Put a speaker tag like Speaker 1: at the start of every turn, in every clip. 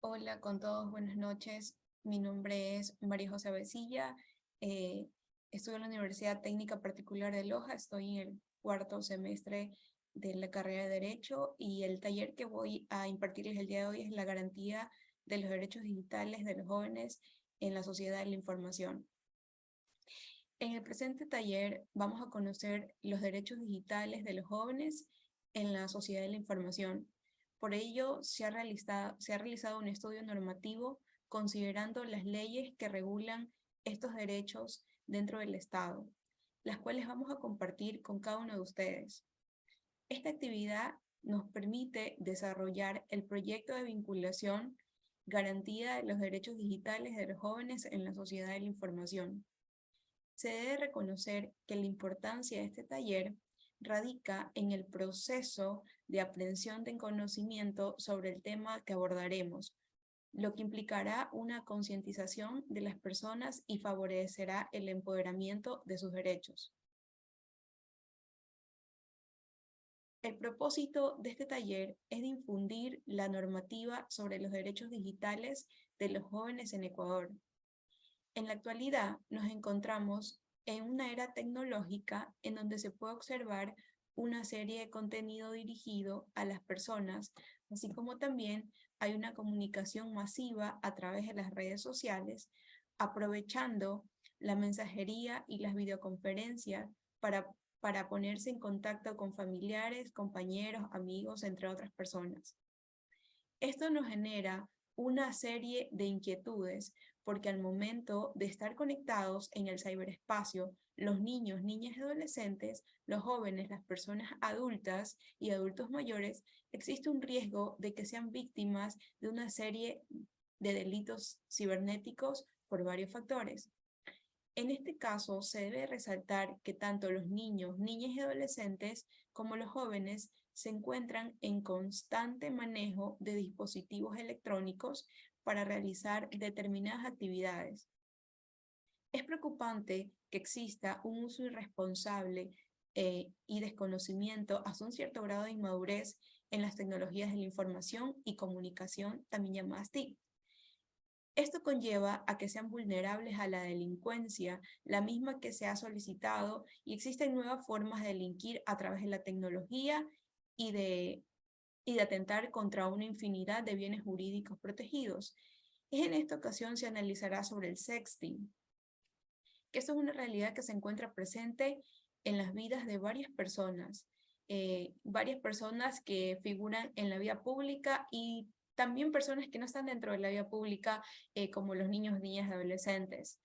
Speaker 1: Hola con todos, buenas noches. Mi nombre es María José Avesilla. eh, Estudio en la Universidad Técnica Particular de Loja. Estoy en el cuarto semestre de la carrera de Derecho y el taller que voy a impartirles el día de hoy es la garantía de los derechos digitales de los jóvenes en la sociedad de la información. En el presente taller vamos a conocer los derechos digitales de los jóvenes en la sociedad de la información. Por ello, se ha realizado un estudio normativo considerando las leyes que regulan estos derechos dentro del Estado, las cuales vamos a compartir con cada uno de ustedes. Esta actividad nos permite desarrollar el proyecto de vinculación Garantía de los derechos digitales de los jóvenes en la sociedad de la información. Se debe reconocer que la importancia de este taller radica en el proceso de aprehensión de conocimiento sobre el tema que abordaremos, lo que implicará una concientización de las personas y favorecerá el empoderamiento de sus derechos. El propósito de este taller es difundir la normativa sobre los derechos digitales de los jóvenes en Ecuador. En la actualidad nos encontramos en una era tecnológica en donde se puede observar una serie de contenido dirigido a las personas, así como también hay una comunicación masiva a través de las redes sociales, aprovechando la mensajería y las videoconferencias para ponerse en contacto con familiares, compañeros, amigos, entre otras personas. Esto nos genera una serie de inquietudes porque al momento de estar conectados en el ciberespacio, los niños, niñas y adolescentes, los jóvenes, las personas adultas y adultos mayores, existe un riesgo de que sean víctimas de una serie de delitos cibernéticos por varios factores. En este caso, se debe resaltar que tanto los niños, niñas y adolescentes como los jóvenes se encuentran en constante manejo de dispositivos electrónicos para realizar determinadas actividades. Es preocupante que exista un uso irresponsable y desconocimiento hasta un cierto grado de inmadurez en las tecnologías de la información y comunicación, también llamadas TIC. Esto conlleva a que sean vulnerables a la delincuencia, la misma que se ha solicitado, y existen nuevas formas de delinquir a través de la tecnología y de atentar contra una infinidad de bienes jurídicos protegidos. En esta ocasión se analizará sobre el sexting, que esto es una realidad que se encuentra presente en las vidas de varias personas que figuran en la vía pública y también personas que no están dentro de la vía pública, como los niños, niñas y adolescentes.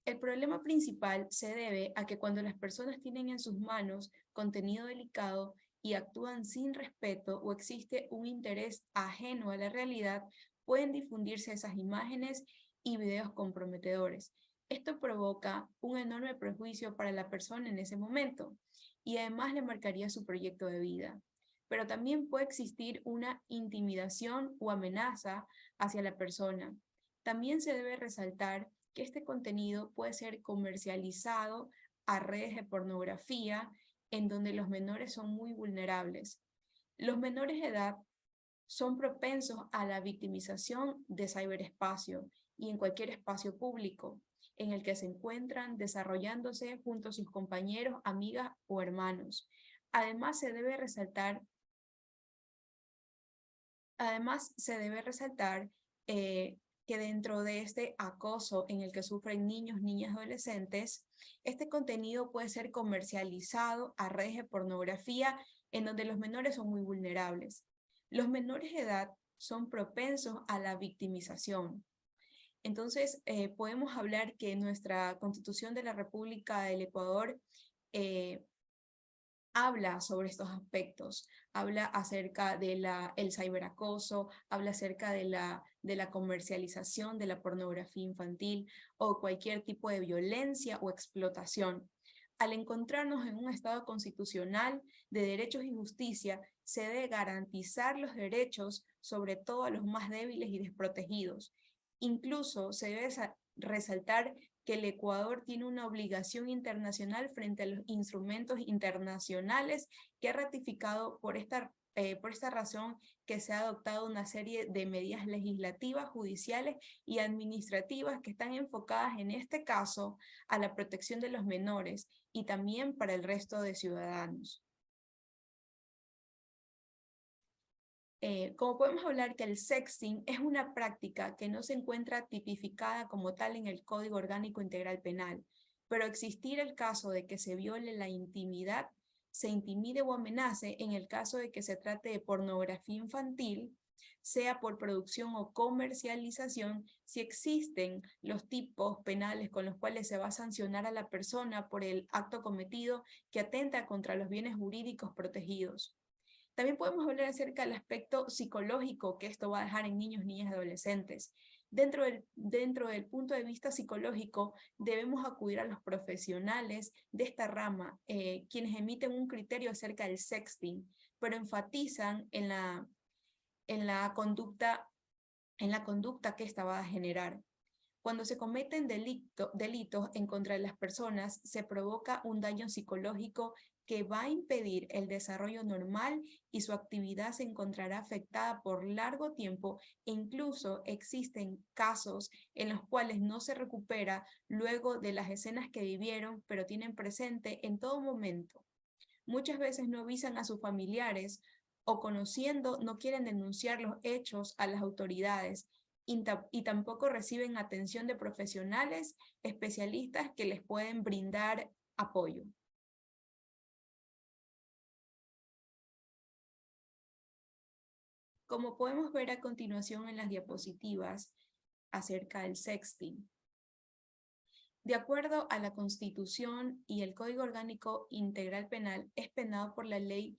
Speaker 1: El problema principal se debe a que cuando las personas tienen en sus manos contenido delicado y actúan sin respeto o existe un interés ajeno a la realidad, pueden difundirse esas imágenes y videos comprometedores. Esto provoca un enorme perjuicio para la persona en ese momento y además le marcaría su proyecto de vida. Pero también puede existir una intimidación o amenaza hacia la persona. También se debe resaltar que este contenido puede ser comercializado a redes de pornografía en donde los menores son muy vulnerables. Los menores de edad son propensos a la victimización de ciberespacio y en cualquier espacio público en el que se encuentran desarrollándose junto a sus compañeros, amigas o hermanos. Además, se debe resaltar, además, se debe resaltar que dentro de este acoso en el que sufren niños, niñas y adolescentes, este contenido puede ser comercializado a redes de pornografía en donde los menores son muy vulnerables. Los menores de edad son propensos a la victimización. Entonces, podemos hablar que nuestra Constitución de la República del Ecuador eh, habla sobre estos aspectos, habla acerca del ciberacoso, habla acerca de la comercialización de la pornografía infantil o cualquier tipo de violencia o explotación. Al encontrarnos en un Estado constitucional de derechos y justicia, se debe garantizar los derechos, sobre todo a los más débiles y desprotegidos. Incluso se debe resaltar que el Ecuador tiene una obligación internacional frente a los instrumentos internacionales que ha ratificado por esta razón que se ha adoptado una serie de medidas legislativas, judiciales y administrativas que están enfocadas en este caso a la protección de los menores y también para el resto de ciudadanos. Como podemos hablar que el sexting es una práctica que no se encuentra tipificada como tal en el Código Orgánico Integral Penal, pero existir el caso de que se viole la intimidad, se intimide o amenace en el caso de que se trate de pornografía infantil, sea por producción o comercialización, si existen los tipos penales con los cuales se va a sancionar a la persona por el acto cometido que atenta contra los bienes jurídicos protegidos. También podemos hablar acerca del aspecto psicológico que esto va a dejar en niños, niñas y adolescentes. Dentro del punto de vista psicológico, debemos acudir a los profesionales de esta rama, quienes emiten un criterio acerca del sexting, pero enfatizan en la conducta que esta va a generar. Cuando se cometen delitos en contra de las personas, se provoca un daño psicológico que va a impedir el desarrollo normal y su actividad se encontrará afectada por largo tiempo e incluso existen casos en los cuales no se recupera luego de las escenas que vivieron, pero tienen presente en todo momento. Muchas veces no avisan a sus familiares o conociendo no quieren denunciar los hechos a las autoridades y tampoco reciben atención de profesionales especialistas que les pueden brindar apoyo. Como podemos ver a continuación en las diapositivas acerca del sexting, de acuerdo a la Constitución y el Código Orgánico Integral Penal, es penado por la ley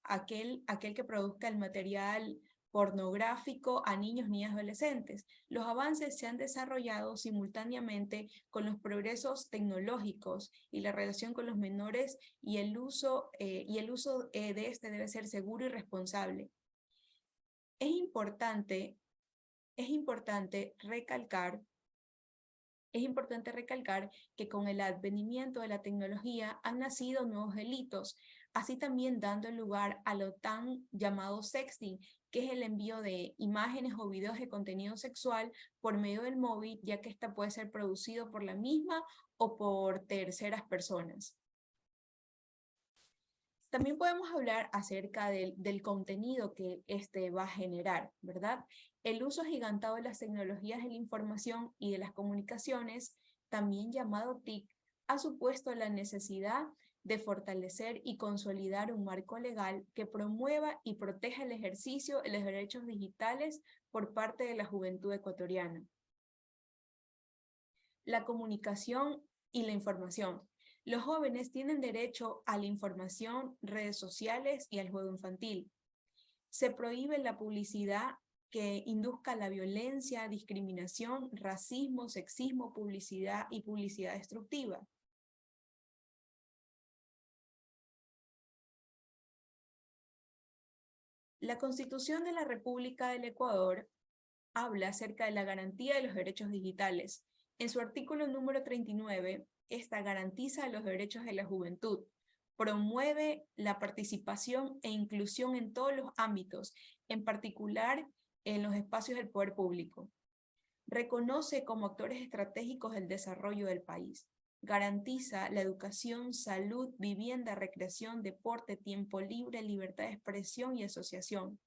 Speaker 1: aquel que produzca el material pornográfico a niños, niñas y adolescentes. Los avances se han desarrollado simultáneamente con los progresos tecnológicos y la relación con los menores y el uso de este debe ser seguro y responsable. Es importante recalcar que con el advenimiento de la tecnología han nacido nuevos delitos, así también dando lugar a lo tan llamado sexting, que es el envío de imágenes o videos de contenido sexual por medio del móvil, ya que ésta puede ser producido por la misma o por terceras personas. También podemos hablar acerca del contenido que este va a generar, ¿verdad? El uso agigantado de las tecnologías de la información y de las comunicaciones, también llamado TIC, ha supuesto la necesidad de fortalecer y consolidar un marco legal que promueva y proteja el ejercicio de los derechos digitales por parte de la juventud ecuatoriana. La comunicación y la información. Los jóvenes tienen derecho a la información, redes sociales y al juego infantil. Se prohíbe la publicidad que induzca la violencia, discriminación, racismo, sexismo, publicidad y publicidad destructiva. La Constitución de la República del Ecuador habla acerca de la garantía de los derechos digitales. En su artículo número 39, esta garantiza los derechos de la juventud, promueve la participación e inclusión en todos los ámbitos, en particular en los espacios del poder público. Reconoce como actores estratégicos el desarrollo del país. Garantiza la educación, salud, vivienda, recreación, deporte, tiempo libre, libertad de expresión y asociación.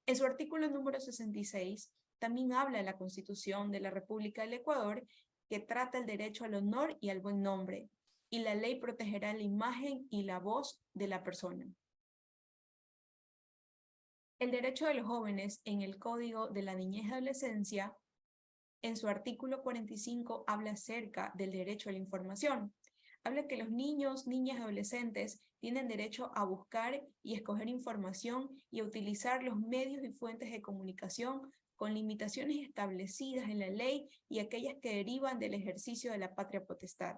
Speaker 1: En su artículo número 66, también habla de la Constitución de la República del Ecuador, que trata el derecho al honor y al buen nombre, y la ley protegerá la imagen y la voz de la persona. El derecho de los jóvenes en el Código de la Niñez y Adolescencia, en su artículo 45, habla acerca del derecho a la información. Habla que los niños, niñas y adolescentes tienen derecho a buscar y escoger información y a utilizar los medios y fuentes de comunicación con limitaciones establecidas en la ley y aquellas que derivan del ejercicio de la patria potestad.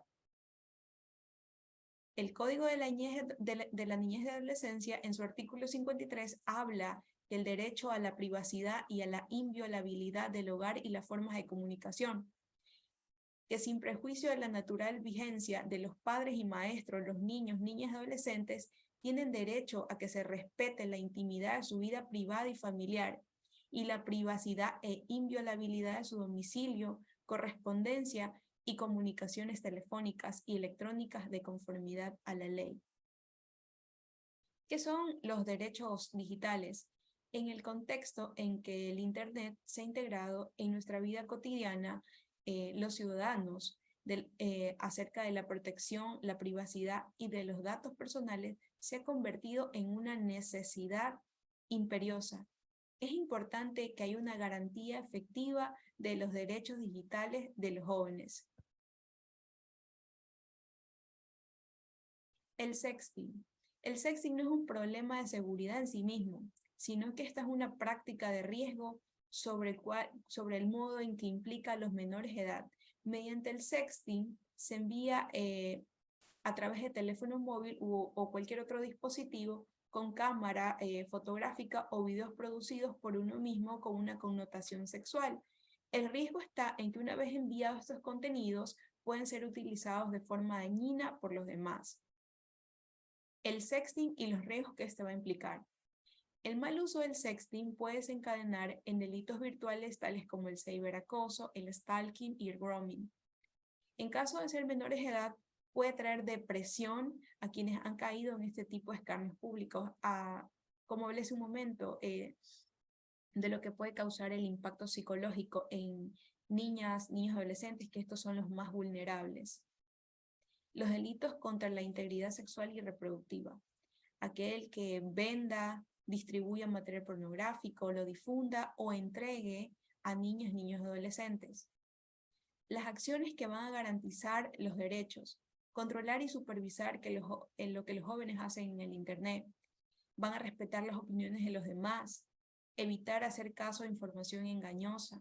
Speaker 1: El Código de la Niñez y Adolescencia, en su artículo 53, habla del derecho a la privacidad y a la inviolabilidad del hogar y las formas de comunicación, que sin prejuicio de la natural vigencia de los padres y maestros, los niños, niñas y adolescentes tienen derecho a que se respete la intimidad de su vida privada y familiar y la privacidad e inviolabilidad de su domicilio, correspondencia y comunicaciones telefónicas y electrónicas de conformidad a la ley. ¿Qué son los derechos digitales? En el contexto en que el Internet se ha integrado en nuestra vida cotidiana, los ciudadanos acerca de la protección, la privacidad y de los datos personales se ha convertido en una necesidad imperiosa. Es importante que haya una garantía efectiva de los derechos digitales de los jóvenes. El sexting. El sexting no es un problema de seguridad en sí mismo, sino que esta es una práctica de riesgo sobre el modo en que implica a los menores de edad. Mediante el sexting se envía a través de teléfono móvil o cualquier otro dispositivo con cámara fotográfica o videos producidos por uno mismo con una connotación sexual. El riesgo está en que una vez enviados estos contenidos pueden ser utilizados de forma dañina por los demás. El sexting y los riesgos que este va a implicar. El mal uso del sexting puede desencadenar en delitos virtuales tales como el ciberacoso, el stalking y el grooming. En caso de ser menores de edad, puede traer depresión a quienes han caído en este tipo de escarnios públicos, como hablé hace un momento, de lo que puede causar el impacto psicológico en niñas, niños y adolescentes, que estos son los más vulnerables. Los delitos contra la integridad sexual y reproductiva. Aquel que venda, distribuya material pornográfico, lo difunda o entregue a niños, niños y adolescentes. Las acciones que van a garantizar los derechos, controlar y supervisar en lo que los jóvenes hacen en el Internet, van a respetar las opiniones de los demás, evitar hacer caso a información engañosa,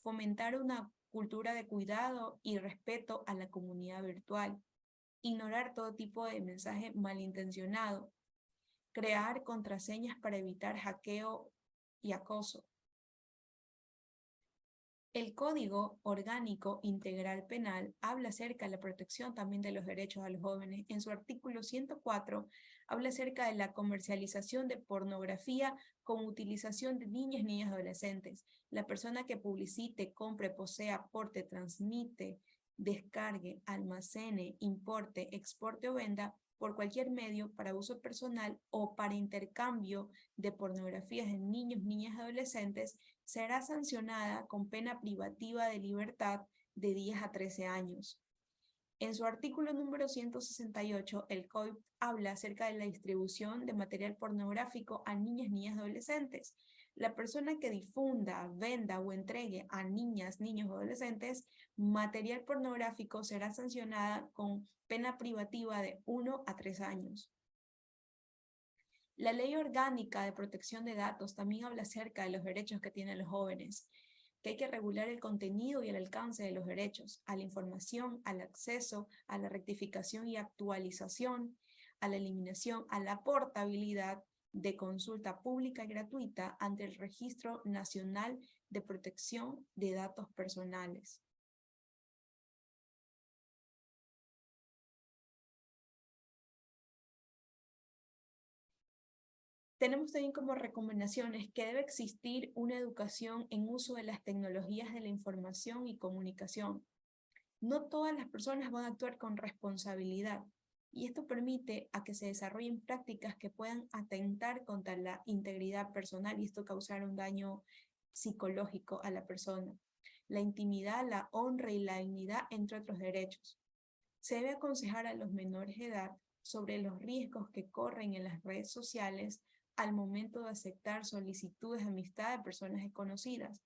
Speaker 1: fomentar una cultura de cuidado y respeto a la comunidad virtual, ignorar todo tipo de mensaje malintencionado, crear contraseñas para evitar hackeo y acoso. El Código Orgánico Integral Penal habla acerca de la protección también de los derechos a los jóvenes. En su artículo 104 habla acerca de la comercialización de pornografía con utilización de niñas, niñas y adolescentes. La persona que publicite, compre, posea, aporte, transmite, descargue, almacene, importe, exporte o venda por cualquier medio para uso personal o para intercambio de pornografías de niños, niñas y adolescentes será sancionada con pena privativa de libertad de 10 a 13 años. En su artículo número 168, el COIP habla acerca de la distribución de material pornográfico a niñas, niñas y adolescentes. La persona que difunda, venda o entregue a niñas, niños o adolescentes material pornográfico será sancionada con pena privativa de 1 a 3 años. La Ley Orgánica de Protección de Datos también habla acerca de los derechos que tienen los jóvenes, que hay que regular el contenido y el alcance de los derechos, a la información, al acceso, a la rectificación y actualización, a la eliminación, a la portabilidad de consulta pública y gratuita ante el Registro Nacional de Protección de Datos Personales. Tenemos también como recomendaciones que debe existir una educación en uso de las tecnologías de la información y comunicación. No todas las personas van a actuar con responsabilidad y esto permite a que se desarrollen prácticas que puedan atentar contra la integridad personal y esto causar un daño psicológico a la persona. La intimidad, la honra y la dignidad, entre otros derechos. Se debe aconsejar a los menores de edad sobre los riesgos que corren en las redes sociales al momento de aceptar solicitudes de amistad de personas desconocidas,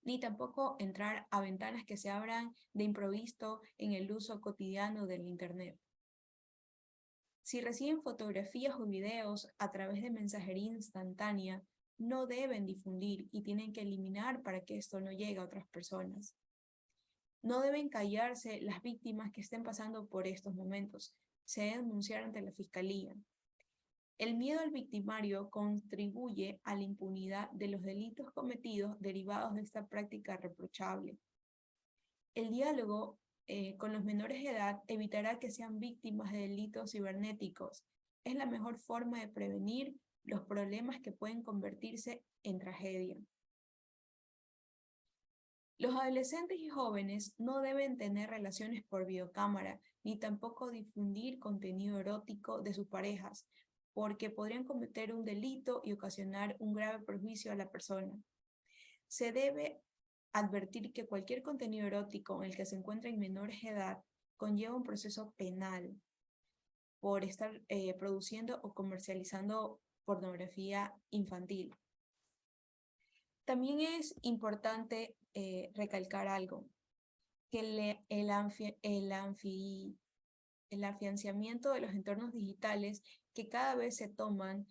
Speaker 1: ni tampoco entrar a ventanas que se abran de improviso en el uso cotidiano del Internet. Si reciben fotografías o videos a través de mensajería instantánea, no deben difundir y tienen que eliminar para que esto no llegue a otras personas. No deben callarse las víctimas que estén pasando por estos momentos. Se debe denunciar ante la Fiscalía. El miedo al victimario contribuye a la impunidad de los delitos cometidos derivados de esta práctica reprochable. El diálogo con los menores de edad evitará que sean víctimas de delitos cibernéticos es la mejor forma de prevenir los problemas que pueden convertirse en tragedia. Los adolescentes y jóvenes no deben tener relaciones por videocámara, ni tampoco difundir contenido erótico de sus parejas, porque podrían cometer un delito y ocasionar un grave perjuicio a la persona. Se debe advertir que cualquier contenido erótico en el que se encuentren menores de edad conlleva un proceso penal por estar produciendo o comercializando pornografía infantil. También es importante recalcar algo, que el afianzamiento de los entornos digitales que cada vez se toman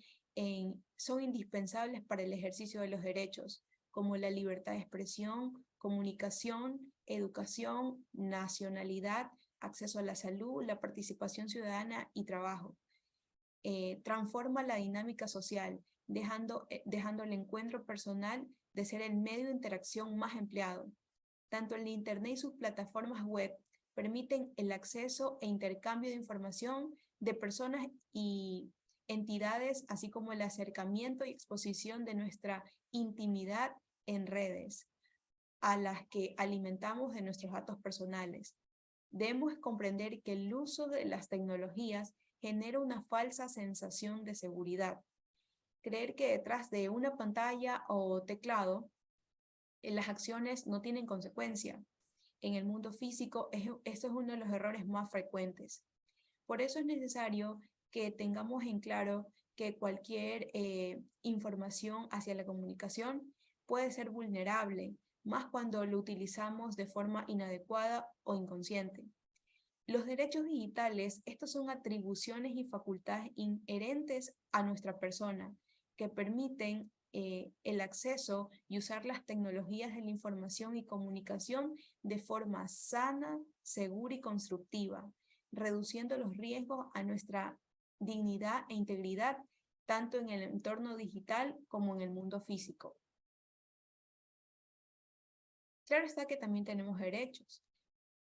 Speaker 1: son indispensables para el ejercicio de los derechos, como la libertad de expresión, comunicación, educación, nacionalidad, acceso a la salud, la participación ciudadana y trabajo. Transforma la dinámica social, dejando el encuentro personal de ser el medio de interacción más empleado. Tanto el Internet y sus plataformas web permiten el acceso e intercambio de información de personas y entidades, así como el acercamiento y exposición de nuestra intimidad en redes, a las que alimentamos de nuestros datos personales. Debemos comprender que el uso de las tecnologías genera una falsa sensación de seguridad. Creer que detrás de una pantalla o teclado las acciones no tienen consecuencia. En el mundo físico, este es uno de los errores más frecuentes. Por eso es necesario que tengamos en claro que cualquier información hacia la comunicación puede ser vulnerable, más cuando lo utilizamos de forma inadecuada o inconsciente. Los derechos digitales, estos son atribuciones y facultades inherentes a nuestra persona que permiten el acceso y usar las tecnologías de la información y comunicación de forma sana, segura y constructiva, reduciendo los riesgos a nuestra dignidad e integridad, tanto en el entorno digital como en el mundo físico. Claro está que también tenemos derechos.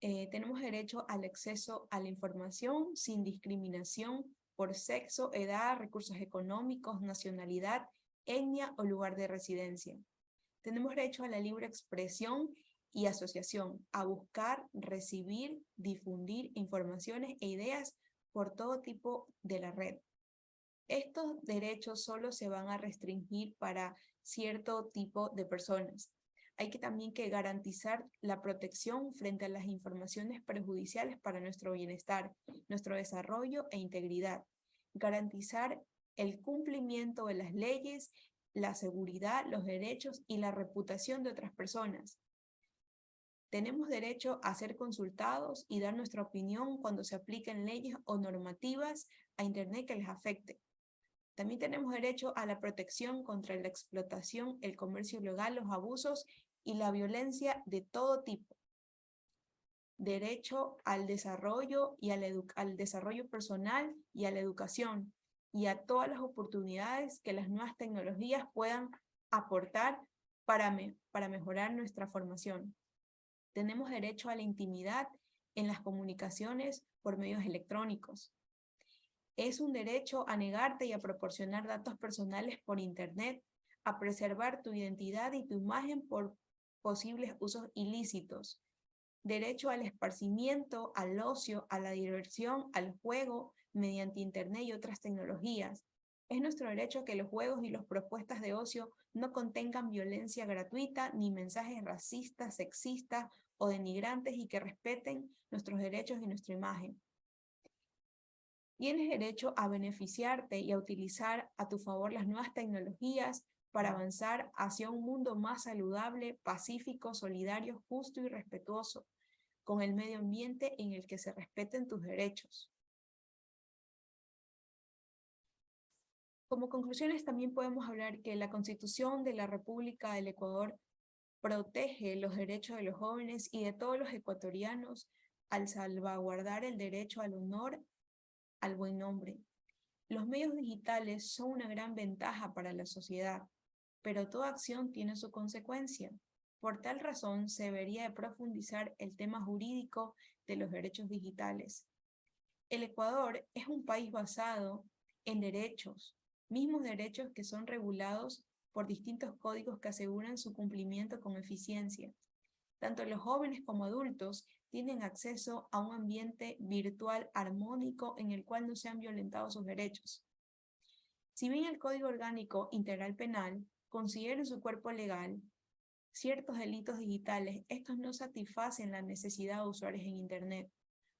Speaker 1: Tenemos derecho al acceso a la información sin discriminación por sexo, edad, recursos económicos, nacionalidad, etnia o lugar de residencia. Tenemos derecho a la libre expresión y asociación, a buscar, recibir, difundir informaciones e ideas por todo tipo de la red. Estos derechos solo se van a restringir para cierto tipo de personas. Hay que también garantizar la protección frente a las informaciones perjudiciales para nuestro bienestar, nuestro desarrollo e integridad. Garantizar el cumplimiento de las leyes, la seguridad, los derechos y la reputación de otras personas. Tenemos derecho a ser consultados y dar nuestra opinión cuando se apliquen leyes o normativas a Internet que les afecte. También tenemos derecho a la protección contra la explotación, el comercio ilegal, los abusos y la violencia de todo tipo. Derecho al desarrollo y al desarrollo personal y a la educación y a todas las oportunidades que las nuevas tecnologías puedan aportar para mejorar nuestra formación. Tenemos derecho a la intimidad en las comunicaciones por medios electrónicos. Es un derecho a negarte y a proporcionar datos personales por Internet, a preservar tu identidad y tu imagen por posibles usos ilícitos. Derecho al esparcimiento, al ocio, a la diversión, al juego, mediante Internet y otras tecnologías. Es nuestro derecho a que los juegos y las propuestas de ocio no contengan violencia gratuita ni mensajes racistas, sexistas o denigrantes y que respeten nuestros derechos y nuestra imagen. Tienes derecho a beneficiarte y a utilizar a tu favor las nuevas tecnologías para avanzar hacia un mundo más saludable, pacífico, solidario, justo y respetuoso, con el medio ambiente en el que se respeten tus derechos. Como conclusiones también podemos hablar que la Constitución de la República del Ecuador protege los derechos de los jóvenes y de todos los ecuatorianos al salvaguardar el derecho al honor, al buen nombre. Los medios digitales son una gran ventaja para la sociedad, pero toda acción tiene su consecuencia. Por tal razón, se debería de profundizar el tema jurídico de los derechos digitales. El Ecuador es un país basado en derechos, mismos derechos que son regulados por distintos códigos que aseguran su cumplimiento con eficiencia. Tanto los jóvenes como adultos tienen acceso a un ambiente virtual armónico en el cual no sean violentados sus derechos. Si bien el Código Orgánico Integral Penal considera en su cuerpo legal ciertos delitos digitales, estos no satisfacen la necesidad de usuarios en Internet,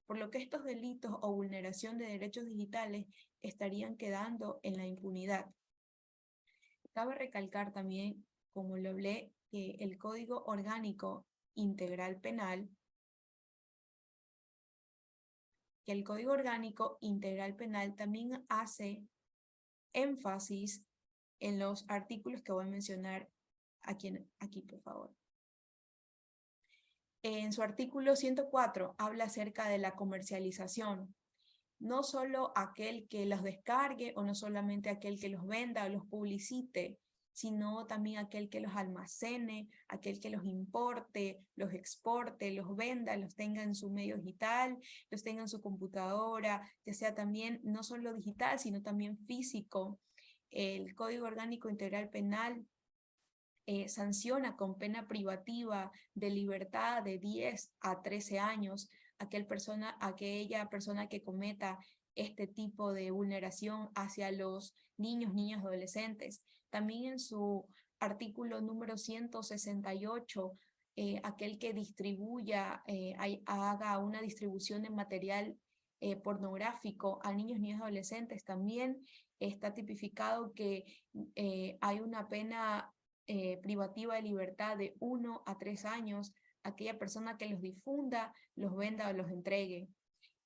Speaker 1: por lo que estos delitos o vulneración de derechos digitales estarían quedando en la impunidad. Cabe recalcar también, como lo hablé, que el Código Orgánico Integral Penal, también hace énfasis en los artículos que voy a mencionar aquí, por favor. En su artículo 104 habla acerca de la comercialización. No solo aquel que los descargue o no solamente aquel que los venda o los publicite, sino también aquel que los almacene, aquel que los importe, los exporte, los venda, los tenga en su medio digital, los tenga en su computadora, ya sea también no solo digital, sino también físico. El Código Orgánico Integral Penal sanciona con pena privativa de libertad de 10 a 13 años aquella persona que cometa este tipo de vulneración hacia los niños, niñas, adolescentes. También en su artículo número 168, aquel que distribuya, haga una distribución de material pornográfico a niños, niñas, adolescentes, también está tipificado que hay una pena privativa de libertad de 1 a 3 años, aquella persona que los difunda, los venda o los entregue.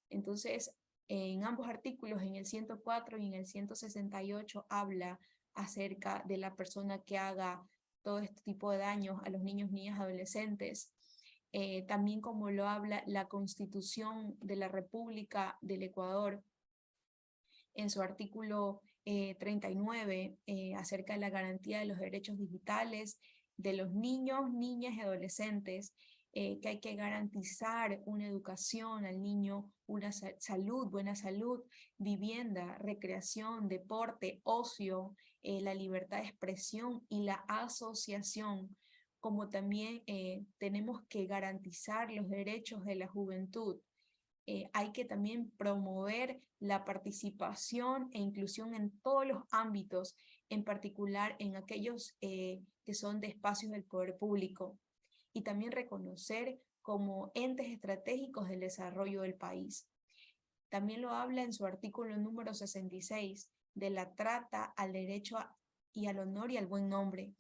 Speaker 1: Entonces, en ambos artículos, en el 104 y en el 168, habla acerca de la persona que haga todo este tipo de daños a los niños, niñas, adolescentes. También como lo habla la Constitución de la República del Ecuador, en su artículo 39, acerca de la garantía de los derechos digitales de los niños, niñas y adolescentes, que hay que garantizar una educación al niño, una salud, buena salud, vivienda, recreación, deporte, ocio, la libertad de expresión y la asociación, como también tenemos que garantizar los derechos de la juventud. Hay que también promover la participación e inclusión en todos los ámbitos, en particular en aquellos que son de espacios del poder público, y también reconocer como entes estratégicos del desarrollo del país. También lo habla en su artículo número 66, de la trata al derecho y al honor y al buen nombre,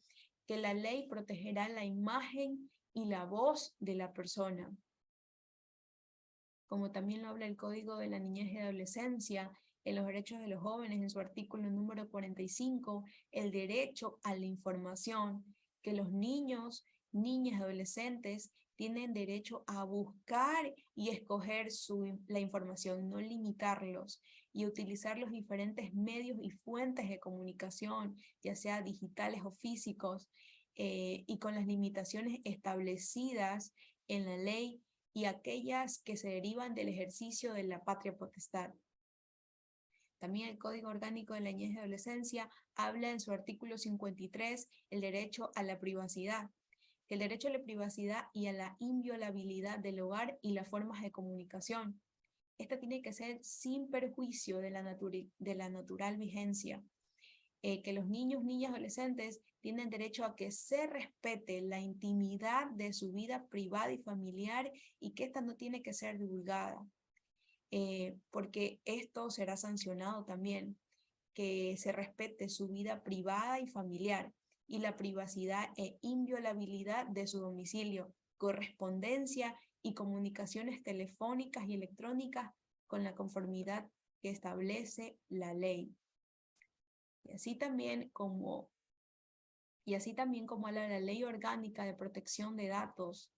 Speaker 1: que la ley protegerá la imagen y la voz de la persona. Como también lo habla el Código de la Niñez y Adolescencia, en los derechos de los jóvenes, en su artículo número 45, el derecho a la información, que los niños, niñas, adolescentes tienen derecho a buscar y escoger la información, no limitarlos, y utilizar los diferentes medios y fuentes de comunicación, ya sea digitales o físicos, y con las limitaciones establecidas en la ley y aquellas que se derivan del ejercicio de la patria potestad. También el Código Orgánico de la Niñez y Adolescencia habla en su artículo 53 el derecho a la privacidad, el derecho a la privacidad y a la inviolabilidad del hogar y las formas de comunicación. Esta tiene que ser sin perjuicio de la natural vigencia. Que los niños, niñas, adolescentes tienen derecho a que se respete la intimidad de su vida privada y familiar y que esta no tiene que ser divulgada, porque esto será sancionado también, que se respete su vida privada y familiar y la privacidad e inviolabilidad de su domicilio, correspondencia y comunicaciones telefónicas y electrónicas con la conformidad que establece la ley. Y así también como habla la Ley Orgánica de Protección de Datos,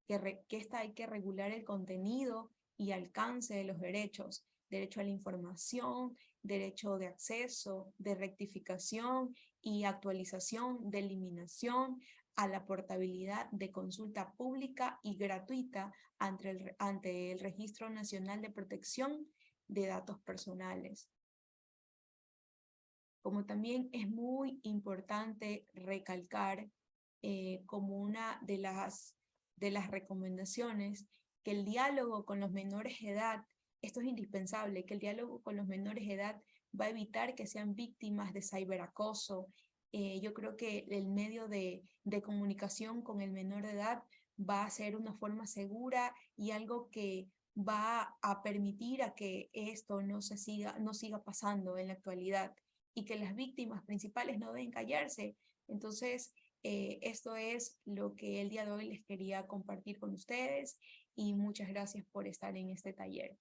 Speaker 1: que esta hay que regular el contenido y alcance de los derechos, derecho a la información, derecho de acceso, de rectificación y actualización, de eliminación, a la portabilidad de consulta pública y gratuita ante el Registro Nacional de Protección de Datos Personales. como también es muy importante recalcar como una de las recomendaciones que el diálogo con los menores de edad, esto es indispensable, que el diálogo con los menores de edad va a evitar que sean víctimas de ciberacoso. Yo creo que el medio de comunicación con el menor de edad va a ser una forma segura y algo que va a permitir a que esto no siga pasando en la actualidad y que las víctimas principales no deben callarse. Entonces, esto es lo que el día de hoy les quería compartir con ustedes y muchas gracias por estar en este taller.